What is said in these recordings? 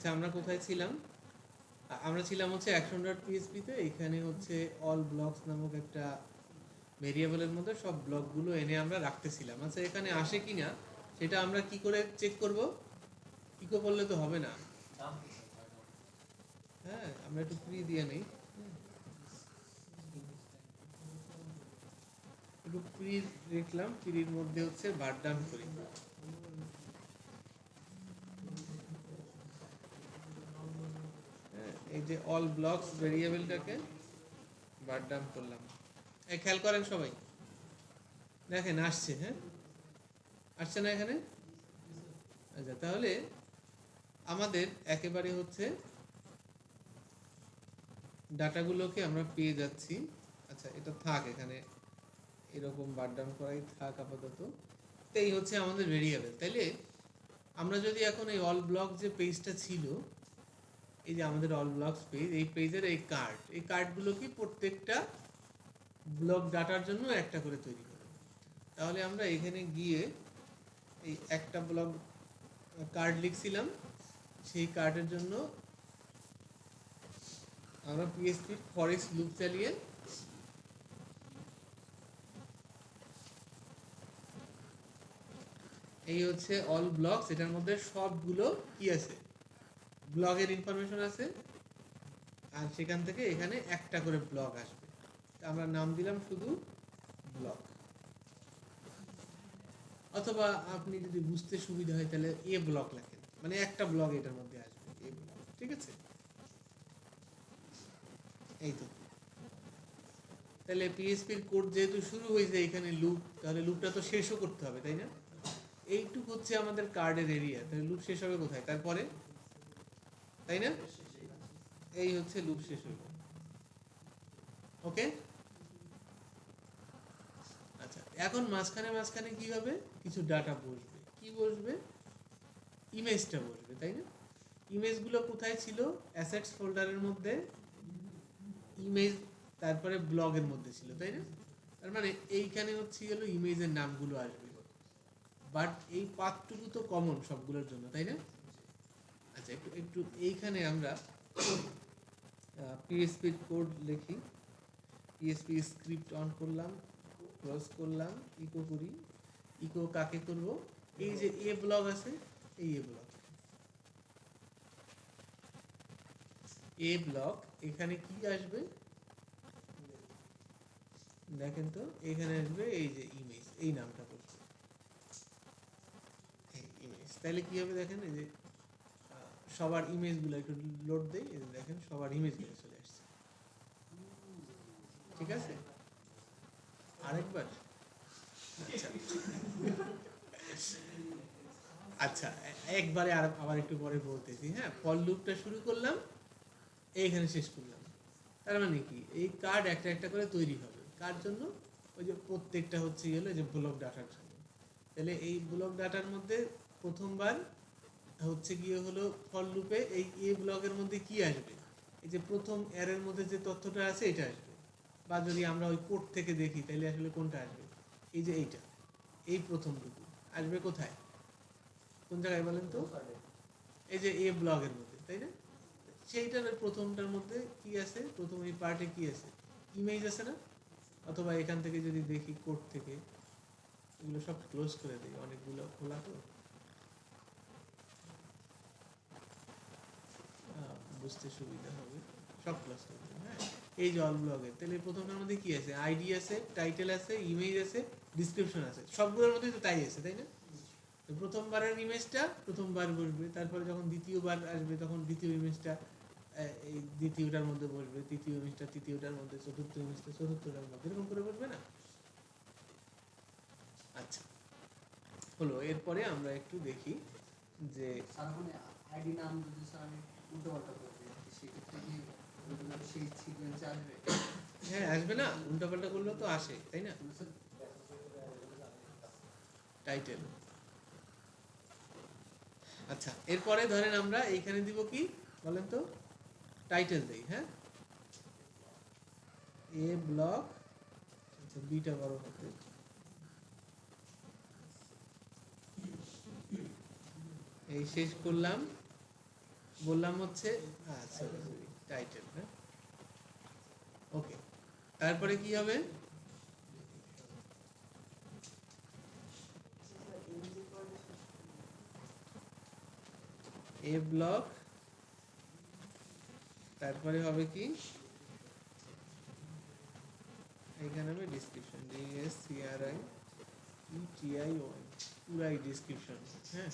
আচ্ছা আমরা কোথায় ছিলাম? আমরা ছিলাম হচ্ছে action.php তে। এখানে হচ্ছে অল ব্লকস নামক একটা ভেরিয়েবলের মধ্যে সব ব্লকগুলো এনে আমরা রাখতেছিলাম। আচ্ছা এখানে আসে কিনা সেটা আমরা কি করে চেক করব? ইকো করলে তো হবে না। হ্যাঁ, আমরা একটু প্রি দিয়ে নেই, একটু প্রি লিখলাম, প্রির মধ্যে হচ্ছে বারডাম করি। হ্যাঁ, এই যে অল ব্লকস ভেরিয়েবলটাকে বারডাম করলাম। এই খেয়াল করেন সবাই, দেখেন আসছে। হ্যাঁ, আসছে না এখানে? আচ্ছা তাহলে আমাদের একেবারে হচ্ছে ডাটাগুলোকে আমরা পেয়ে যাচ্ছি। আচ্ছা এটা থাক, এখানে এরকম বারডাম করাই থাক আপাতত। তো এই হচ্ছে আমাদের ভেরিয়েবল। তাইলে আমরা যদি এখন এই অল ব্লক যে পেজটা ছিল, এই যে আমাদের অল ব্লকস পেজ, এই পেজের এই কার্ডগুলো কি প্রত্যেকটা ব্লক ডাটার জন্য একটা করে তৈরি করব। তাহলে আমরা এখানে গিয়ে এই একটা ব্লক কার্ড লিখছিলাম, সেই কার্ডের জন্য আমরা পিএইচপি ফরেক্স লুপ চালিয়ে এই হচ্ছে অল ব্লকস, এটার মধ্যে সবগুলো কি আছে, ব্লগের ইনফরমেশন আছে, আর সেখান থেকে এখানে একটা করে ব্লক আসবে। আমরা নাম দিলাম শুধু ব্লক, অথবা আপনি যদি বুঝতে সুবিধা হয় তাহলে এ ব্লক লেখেন, মানে একটা ব্লক এটার মধ্যে আসবে, এ ব্লক। ঠিক আছে, এই তো। তাহলে পিএইচপির কোড যেহেতু শুরু হয়েছে এখানে লুপ, তাহলে লুপটা তো শেষও করতে হবে, তাই না? এইটুক হচ্ছে আমাদের কার্ডের এরিয়া, তাহলে লুপ শেষ হবে কোথায়? তারপরে, তাই না? এই হচ্ছে লুপ শেষ হবে। ওকে, আচ্ছা এখন মাঝখানে মাঝখানে কি হবে, কিছু ডাটা বসবে। কি বসবে? ইমেজটা বসবে, তাই না? ইমেজগুলো কোথায় ছিল? অ্যাসেটস ফোল্ডারের মধ্যে ইমেজ, তারপরে ব্লগের মধ্যে ছিল, তাই না? তার মানে এইখানে হচ্ছে গেল ইমেজের নামগুলো আসবে, বাট এই পাথটুকু তো কমন সবগুলোর জন্য, তাই না? আচ্ছা একটু একটু এইখানে আমরা পিএইচপির কোড লিখি। পিএইচপি স্ক্রিপ্ট অন করলাম, ক্লোজ করলাম, ইকো করি। ইকো কাকে করব? এই যে এ ব্লক আছে, এই এ ব্লক, এ ব্লক এখানে কি আসবে দেখেন তো, এখানে আসবে এই যে ইমেজ, এই নামটা বলছে ইমেজ। তাহলে কি হবে দেখেন, এই যে সবার ইমেজগুলো একটু লোড দেই, এই যে দেখেন সবার ইমেজগুলো চলে আসছে। ঠিক আছে, আরেকবার। আচ্ছা আচ্ছা, একবারে আর আবার একটু পরে বলতেছি। হ্যাঁ, ফর লুপটা শুরু করলাম, এইখানে শেষ করলাম। তার মানে কি, এই কার্ড একটা একটা করে তৈরি হবে কার জন্য? ওই যে প্রত্যেকটা হচ্ছে গেলে যে ব্লক ডাটার জন্য। তাহলে এই ব্লক ডাটার মধ্যে প্রথমবার হচ্ছে গিয়ে হলো ফর লুপে এই এ ব্লকের মধ্যে কি আসবে, এই যে প্রথম এর মধ্যে যে তথ্যটা আছে এটা আসবে। বা যদি আমরা ওই কোড থেকে দেখি তাহলে আসলে কোনটা আসবে, এই যে এইটা, এই প্রথমটুকু আসবে কোথায়, কোন জায়গায় বলেন তো? এই যে এ ব্লগের মধ্যে, তাই না? সেইটার প্রথমটার মধ্যে কি আছে, প্রথম এই পার্টে কি আছে, ইমেজ আছে না? অথবা এখান থেকে যদি দেখি কোড থেকে, এগুলো সব ক্লোজ করে দিই, অনেকগুলো খোলা তো বুঝতে সুবিধা হবে, সব ক্লোজ করে দিই। হ্যাঁ, এই যে অল ব্লগের, তাহলে প্রথমটার মধ্যে কি আছে, আইডি আছে, টাইটেল আছে, ইমেজ আছে, ডিসক্রিপশন আছে, সবগুলোর মধ্যে তো তাই আছে, তাই না? তো প্রথমবারের ইমেজটা প্রথমবার বসবে, তারপরে যখন দ্বিতীয়বার আসবে তখন দ্বিতীয় ইমেজটা এই দ্বিতীয়টার মধ্যে বসবে, তৃতীয় ইমেজটা তৃতীয়টার মধ্যে, চতুর্থ ইমেজটা চতুর্থটার মধ্যে, এরকম করে বসবে না? আচ্ছা হলো। এরপরে আমরা একটু দেখি যে আইডি নাম যদি স্যার আমি উল্টোপাল্টা করে দিই, সেক্ষেত্রে কি সেই সিকোয়েন্সে আসবে? হ্যাঁ আসবে না, উল্টাপাল্টা করলেও তো আসে, তাই না? টাইটেল। আচ্ছা এরপরে ধরেন আমরা এইখানে দিব কি বলেন তো, টাইটেল দেই। হ্যাঁ, এ ব্লক, আচ্ছা বিটা বড় হতে, এই শেষ করলাম। বললাম হচ্ছে সরি সরি টাইটেল, হ্যাঁ ওকে। তারপরে কি হবে, এ ব্লক, তারপরে হবে কি এখানে হবে ডিসক্রিপশন, DSCRIETION, পুরাই ডিসক্রিপশন। হ্যাঁ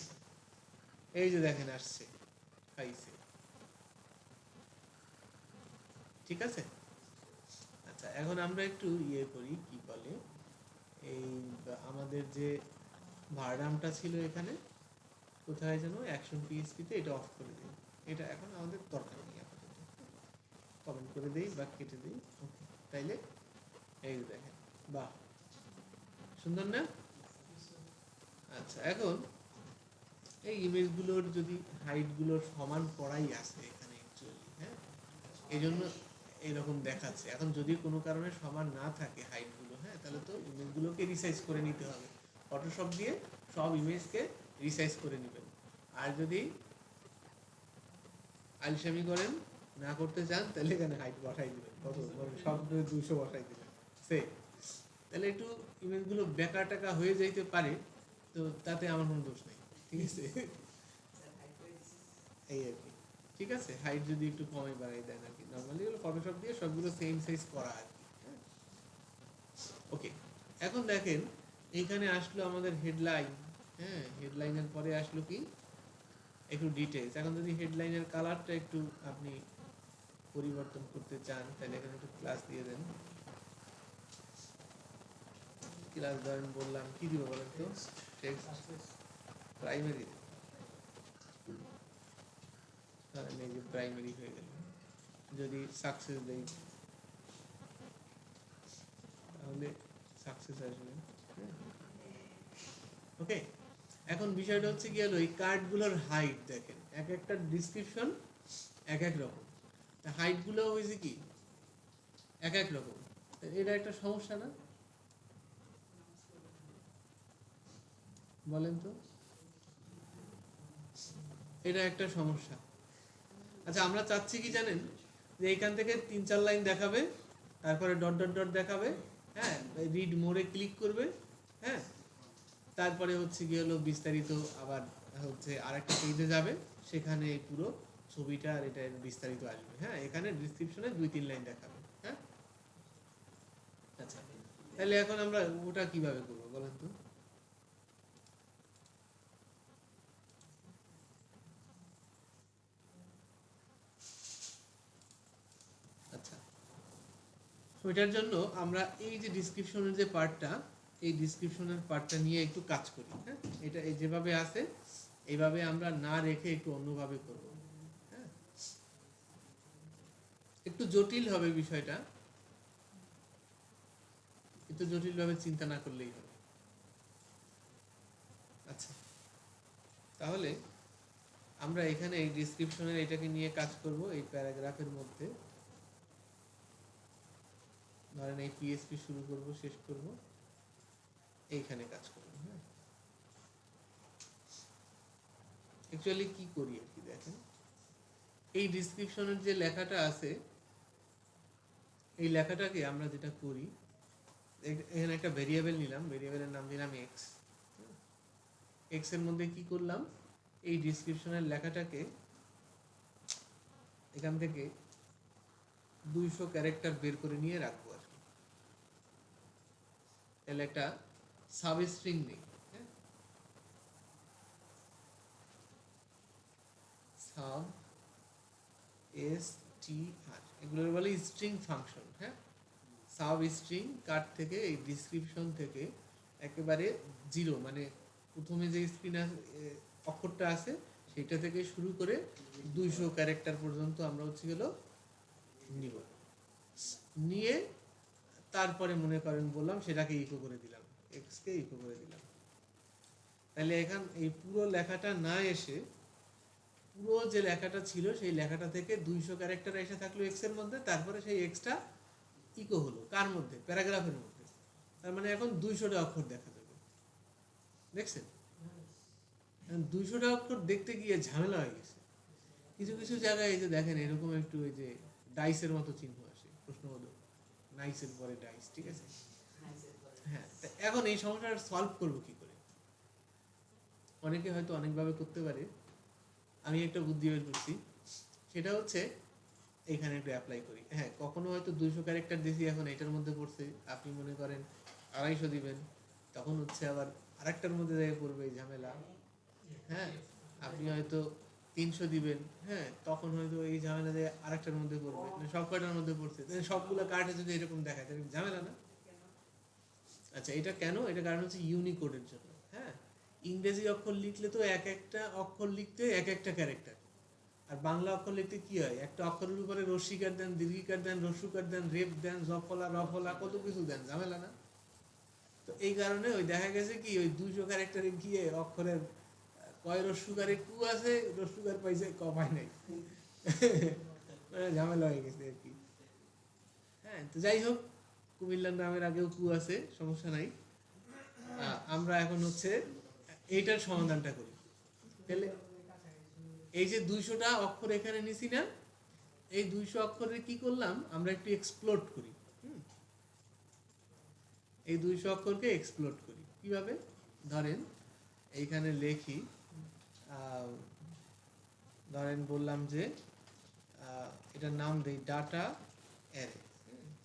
এই যে দেখেন আসছে পাইছে, ঠিক আছে। আচ্ছা এখন আমরা একটু ইয়ে করি, কি বলে এই আমাদের যে ভার্ডামটা ছিল এখানে কোথায় যেন অ্যাকশন পিএইচপিতে, এটা অফ করে দিই, এটা এখন আমাদের দরকার নেই আপাতত, কমেন্ট করে দিই বা কেটে দিই। ওকে তাইলে এই দেখেন, বাহ সুন্দর না। আচ্ছা এখন এই ইমেজগুলোর যদি হাইটগুলোর সমান করাই আছে এখানে অ্যাকচুয়ালি, হ্যাঁ এই জন্য এইরকম দেখাচ্ছে। এখন যদি কোনো কারণে সমান না থাকে হাইটগুলো, হ্যাঁ তাহলে তো ইমেজগুলোকে রিসাইজ করে নিতে হবে, ফটোশপ দিয়ে সব ইমেজকে রিসাইজ করে নেবেন। আর যদি আলসামি করেন, না করতে চান, তাহলে এখানে হাইট বসাই দিবেন, কত সব 200 বসাই দিবেন সে, তাহলে একটু ইমেজগুলো বেকা টাকা হয়ে যাইতে পারে, তো তাতে আমার কোনো দোষ নেই, ঠিক আছে। এই আর কি, ঠিক আছে। হাইট যদি একটু কমে বাড়াই দেন আর কি, নর্মালি হলো ফটোশপ দিয়ে সবগুলো সেম সাইজ করা আর কি। ওকে এখন দেখেন এইখানে আসলো আমাদের হেডলাইন, হ্যাঁ হেডলাইনের পরে আসলো কি একটু ডিটেইলস। এখন যদি হেডলাইনের কালারটা একটু আপনি পরিবর্তন করতে চান, তাহলে এখানে একটু ক্লাস দিয়ে দেন। ক্লাস ধরেন বললাম কি দিব বলেন তো, টেক্সট প্রাইমারি, ধরেন এই যে প্রাইমারি হয়ে গেল। যদি সাকসেস দেই তাহলে সাকসেস আসবে, ওকে। এখন বিষয়টা হচ্ছে কি হলো, এই কার্ডগুলোর হাইট দেখেন, এক একটা ডিসক্রিপশন এক এক রকম, হাইটগুলো হয়েছে কি এক এক রকম, এটা একটা সমস্যা না বলেন তো, এটা একটা সমস্যা। আচ্ছা আমরা চাচ্ছি কি জানেন, যে এইখান থেকে 3-4 লাইন দেখাবে, তারপরে ডট ডট ডট দেখাবে, হ্যাঁ রিড মোরে ক্লিক করবে, হ্যাঁ তারপরে হচ্ছে কি হলো বিস্তারিত, আবার হচ্ছে আরেকটা পেজে যাবে, সেখানে পুরো ছবিটা আর এটা বিস্তারিত আসবে, হ্যাঁ এখানে ডিসক্রিপশনে 2-3 লাইন দেখাবে, হ্যাঁ। আচ্ছা তাহলে এখন আমরা ওটা কিভাবে করবো বলেন তো। আচ্ছা ওইটার জন্য আমরা এই যে ডিসক্রিপশনের যে পার্টটা, এই ডিসক্রিপশনের পার্টটা নিয়ে একটু কাজ করি, হ্যাঁ এটা এই যেভাবে আছে এইভাবে আমরা না রেখে একটু অন্যভাবে করব, হ্যাঁ একটু জটিল হবে বিষয়টা, একটু জটিলভাবে চিন্তা না করলেই হবে। আচ্ছা তাহলে আমরা এখানে এই ডিসক্রিপশনের এটাকে নিয়ে কাজ করব, এই প্যারাগ্রাফের মধ্যে ধরেন এই পিএইচপি শুরু করব শেষ করব, এইখানে কাজ করব, হ্যাঁ অ্যাকচুয়ালি কি করি আর কি দেখেন, এই ডিসক্রিপশনের যে লেখাটা আছে, এই লেখাটাকে আমরা যেটা করি, এখানে একটা ভেরিয়েবল নিলাম, ভেরিয়েবলের নাম দিলাম এক্স, এক্স এর মধ্যে কি করলাম, এই ডিসক্রিপশনের লেখাটাকে এখান থেকে 200 ক্যারেক্টার বের করে নিয়ে রাখবো আর কি, তাহলে একটা সাব স্ট্রিং নেই, হ্যাঁ সাব str, এগুলোর বলে স্ট্রিং ফাংশন, হ্যাঁ সাব স্ট্রিং কার্ড থেকে এই ডিসক্রিপশন থেকে একেবারে জিরো, মানে প্রথমে যে স্ক্রিন অক্ষরটা আছে সেটা থেকে শুরু করে 200 ক্যারেক্টার পর্যন্ত আমরা হচ্ছে গেল নিব, নিয়ে তারপরে মনে করেন বললাম সেটাকে ইকো করে দিলাম, এক্সকে ইকো করে দিলাম, তাহলে এখান এই পুরো লেখাটা না এসে পুরো যে লেখাটা ছিল সেই লেখাটা থেকে 200 ক্যারেক্টার এসে থাকলো এক্স এর মধ্যে, তারপরে সেই এক্সটা ইকো হলো কার মধ্যে, প্যারাগ্রাফের মধ্যে, তার মানে এখন 200টা অক্ষর দেখা যাবে, দেখছেন 200টা অক্ষর দেখতে গিয়ে ঝামেলা হয়ে গেছে, কিছু কিছু জায়গায় এই যে দেখেন এরকম একটু এই যে ডাইসের মতো চিহ্ন আসে প্রশ্নবোধক, নাইসের পরে ডাইস, ঠিক আছে? হ্যাঁ, তা এখন এই সমস্যাটা সলভ করবো কি করে? অনেকে হয়তো অনেকভাবে করতে পারে, আমি একটা বুদ্ধি বের করছি। সেটা হচ্ছে এখানে একটু অ্যাপ্লাই করি। হ্যাঁ, কখনো হয়তো 200 ক্যারেক্টার দিয়েছি, এখন এটার মধ্যে পড়ছে, আপনি মনে করেন 250 দিবেন, তখন হচ্ছে আবার আরেকটার মধ্যে জায়গায় পড়বে এই ঝামেলা। হ্যাঁ, আপনি হয়তো 300 দিবেন, হ্যাঁ, তখন হয়তো এই ঝামেলা দিয়ে আরেকটার মধ্যে পড়বে, সব কয়টার মধ্যে পড়ছে, সবগুলো কার্ডে যদি এরকম দেখায় তাহলে ঝামেলা না? আচ্ছা, এটা কেন? এটা কারণ হচ্ছে ইউনিকোডের জন্য। হ্যাঁ, ইংরেজি অক্ষর লিখলে তো এক একটা অক্ষর লিখতে এক একটা ক্যারেক্টার, আর বাংলা অক্ষর লিখতে কি হয়, একটা অক্ষরের উপরে রস্যিকার দেন, দীর্ঘিকার দেন, রস্যুকার দেন, রেপ দেন, জফলা রফলা কত কিছু দেন, ঝামেলা না? তো এই কারণে ওই দেখা গেছে কি ওই 200 ক্যারেক্টারে গিয়ে অক্ষরের কয় রস্যুকারে কু আছে, রস্যুকার পাইছে ক পায় নাই, মানে ঝামেলা হয়ে গেছে আর কি। হ্যাঁ, তো যাই হোক, কুমিল্লার নামের আগেও কু আছে, সমস্যা নাই। আমরা এখন হচ্ছে এইটার সমাধানটা করি। তাহলে এই যে 200টা অক্ষর এখানে নিছি না, এই 200 অক্ষরে কি করলাম আমরা একটু এক্সপ্লোর করি। এই 200 অক্ষরকে এক্সপ্লোর করি কিভাবে? ধরেন এইখানে লেখি, ধরেন বললাম যে এটার নাম দেই ডাটা অ্যারে,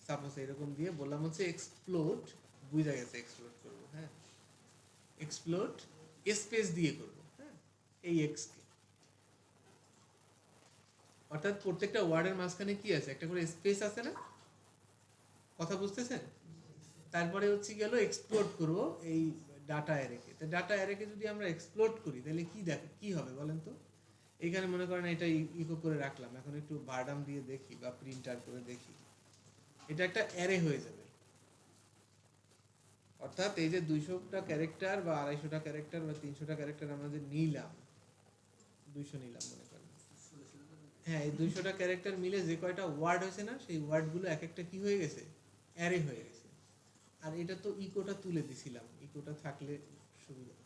সাপোজ এরকম দিয়ে বললাম হচ্ছে এক্সপ্লোর, বুঝা গেছে এক্সপ্লোর করবো। হ্যাঁ, এক্সপ্লোর স্পেস দিয়ে করবো। হ্যাঁ, এই এক্স কে, অর্থাৎ প্রত্যেকটা ওয়ার্ডের মাঝখানে কি আছে, একটা করে স্পেস আছে না? কথা বুঝতেছেন? তারপরে হচ্ছে গেল এক্সপ্লোর করব এই ডাটা অ্যারেকে। তো ডাটা অ্যারেকে যদি আমরা এক্সপ্লোর করি তাহলে কি হবে বলেন তো? এখানে মনে করেন এটা ইকো করে রাখলাম, এখন একটু বারডাম দিয়ে দেখি বা প্রিন্টার করে দেখি, এটা একটা অ্যারে হয়ে যাবে। অর্থাৎ এই যে 200টা ক্যারেক্টার বা 250টা ক্যারেক্টার বা 300টা ক্যারেক্টার আমরা যে নিলাম, 200 নিলাম মনে করেন, হ্যাঁ, এই 200টা ক্যারেক্টার মিলে যে কয়টা ওয়ার্ড হয়েছে না, সেই ওয়ার্ডগুলো এক একটা কি হয়ে গেছে, অ্যারে হয়ে গেছে। আর এটা তো ইকোটা তুলে দিছিলাম, ইকোটা থাকলে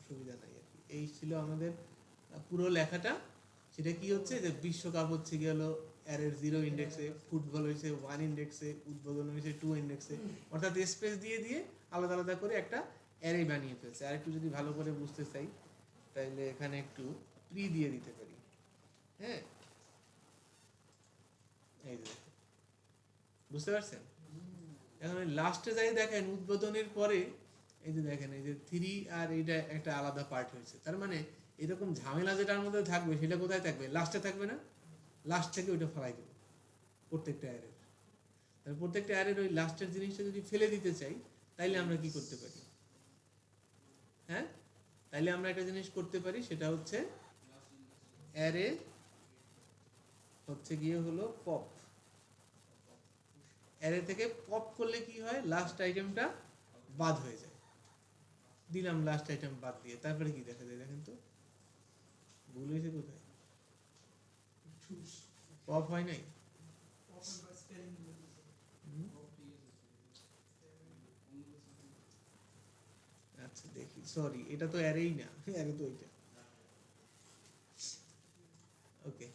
সুবিধা নাই আর কি। এই ছিল আমাদের পুরো লেখাটা। সেটা কি হচ্ছে যে বিশ্বকাপ হচ্ছে গেল অ্যারের 0 ইন্ডেক্সে, ফুটবল হয়েছে 1 ইন্ডেক্সে, উদ্বোধন হয়েছে 2 ইন্ডেক্সে, অর্থাৎ স্পেস দিয়ে দিয়ে আলাদা আলাদা করে একটা অ্যারে বানিয়ে ফেলছে। আর একটু যদি ভালো করে বুঝতে চাই তাহলে এখানে একটু প্রি দিয়ে দিতে পারি। হ্যাঁ, এই যে বুঝতে পারছেন? এখন লাস্টে যাই দেখেন উদ্বোধনের পরে এই যে দেখেন এই যে 3 আর এইটা একটা আলাদা পার্ট হয়েছে, তার মানে এরকম ঝামেলা যেটার মধ্যে থাকবে সেটা কোথায় থাকবে, লাস্টে থাকবে না? লাস্ট থেকে ওইটা ফেলাই দেবো প্রত্যেকটা অ্যারের। তাহলে প্রত্যেকটা অ্যারের ওই লাস্টের জিনিসটা যদি ফেলে দিতে চাই তাইলে আমরা কি করতে পারি? হ্যাঁ, তাইলে আমরা একটা জিনিস করতে পারি, সেটা হচ্ছে অ্যারে হচ্ছে গিয়ে হলো পপ। অ্যারে থেকে পপ করলে কি হয়, লাস্ট আইটেমটা বাদ হয়ে যায়। দিলাম লাস্ট আইটেম বাদ দিয়ে, তারপরে কি দেখা যায় দেখেন তো, ভুল হয়েছে কোথায়, পপ হয় নাই। আচ্ছা দেখি, সরি, এটা তো অ্যারেই না, অ্যারে তো এটা। ওকে,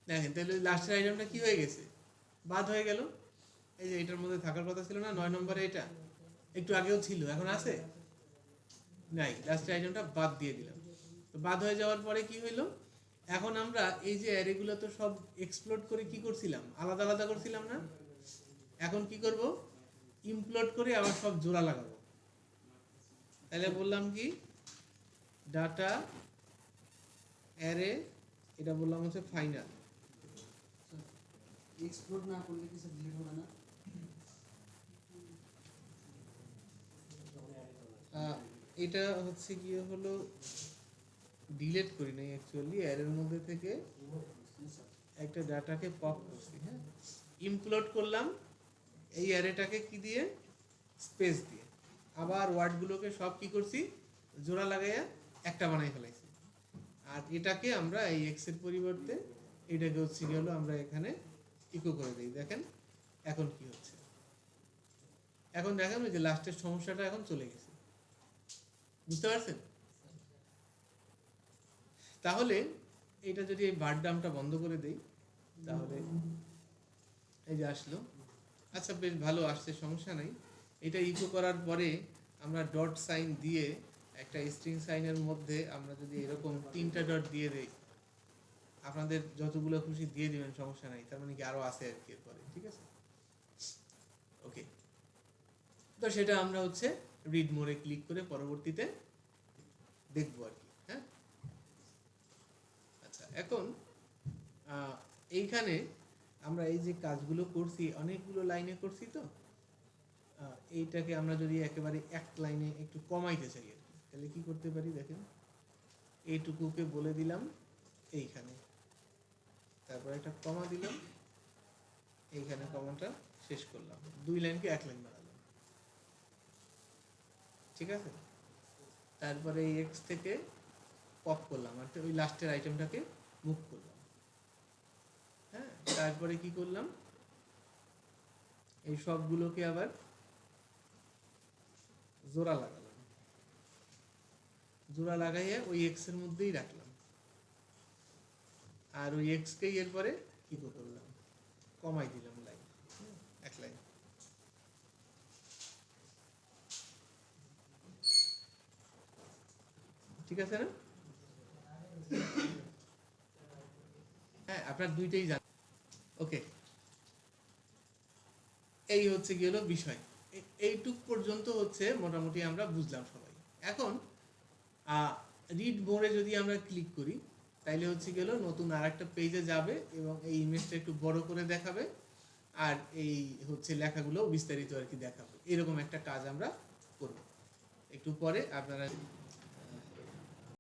দেখেন তাহলে লাস্টের আইটেমটা কি হয়ে গেছে, বাদ হয়ে গেল। এই যে এটার মধ্যে থাকার কথা ছিল না 9 নম্বরে, এটা একটু আগেও ছিল, এখন আছে নাই, লাস্টের আইটেমটা বাদ দিয়ে দিলাম। তো বাদ হয়ে যাওয়ার পরে কি হইলো, এখন আমরা এই যে অ্যারেগুলো তো সব এক্সপ্লোড করে কি করছিলাম, আলাদা আলাদা করছিলাম না? এখন কি করব, ইমপ্লোড করে আবার সব জোড়া লাগাবো। তাহলে বললাম কি, ডাটা অ্যারে, এটা বললাম হচ্ছে ফাইনাল। এক্সপ্লোর না করলে কিছু ডিলিট হবে না? এটা হচ্ছে গিয়ে হলো ডিলিট করি নাই অ্যাকচুয়ালি, অ্যারের মধ্যে থেকে একটা ডাটাকে পপ করছি। হ্যাঁ, ইমপ্লোড করলাম এই অ্যারেটাকে কি দিয়ে, স্পেস দিয়ে, আবার ওয়ার্ডগুলোকে সব কি করছি, জোড়া লাগাইয়া একটা বানাই ফেলাইছি। আর এটাকে আমরা এই এক্স এর পরিবর্তে এটাকে হচ্ছে গেল আমরা এখানে ইকো করে দিই। দেখেন এখন কি হচ্ছে, এখন দেখেন ওই যে লাস্টের সমস্যাটা এখন চলে গেছে, বুঝতে পারছেন? তাহলে এটা যদি এই বারডামটা বন্ধ করে দেই তাহলে এই যে আসলো। আচ্ছা বেশ ভালো আসছে, সমস্যা নাই। এটা ইকো করার পরে আমরা ডট সাইন দিয়ে একটা স্ট্রিং সাইনের মধ্যে আমরা যদি এরকম 3টা ডট দিয়ে দেই, আপনাদের যতগুলো খুশি দিয়ে দিবেন, সমস্যা নাই। তার মানে কি আরো আছে আর কি এরপরে, ঠিক আছে? ওকে, তো সেটা আমরা হচ্ছে রিড মোরে ক্লিক করে পরবর্তীতে দেখবো আর কি। হ্যাঁ, আচ্ছা এখন এইখানে আমরা এই যে কাজগুলো করছি অনেকগুলো লাইনে করছি, তো এইটাকে আমরা যদি একেবারে এক লাইনে একটু কমাইতে চাই আর কি, তাহলে কি করতে পারি দেখেন। এইটুকুকে বলে দিলাম এইখানে, তারপর একটা কমা দিলাম, এইখানে কমাটা শেষ করলাম, 2 লাইনকে 1 লাইন বানালাম, ঠিক আছে? তারপরে এই এক্স থেকে পপ করলাম, আর ওই লাস্টের আইটেমটাকে মুভ করলাম। হ্যাঁ, তারপরে কি করলাম, এই সবগুলোকে আবার জোড়া লাগালাম, জোড়া লাগাইয়ে ওই এক্স এর মধ্যেই রাখলাম, আর ওই এক্সকেই এরপরে ইকো করলাম, কমাই দিলাম লাইন, 1 লাইন। ঠিক আছে না? হ্যাঁ, আপনার দুইটাই জানেন। ওকে, এই হচ্ছে কি হলো বিষয়। এইটুক পর্যন্ত হচ্ছে মোটামুটি আমরা বুঝলাম সবাই। এখন রিড মোরে যদি আমরা ক্লিক করি তাইলে হচ্ছে গেল নতুন আর একটা পেজে যাবে এবং এই ইমেজটা একটু বড় করে দেখাবে, আর এই হচ্ছে লেখাগুলো বিস্তারিত আর কি দেখাবে। এরকম একটা কাজ আমরা করব একটু পরে, আপনারা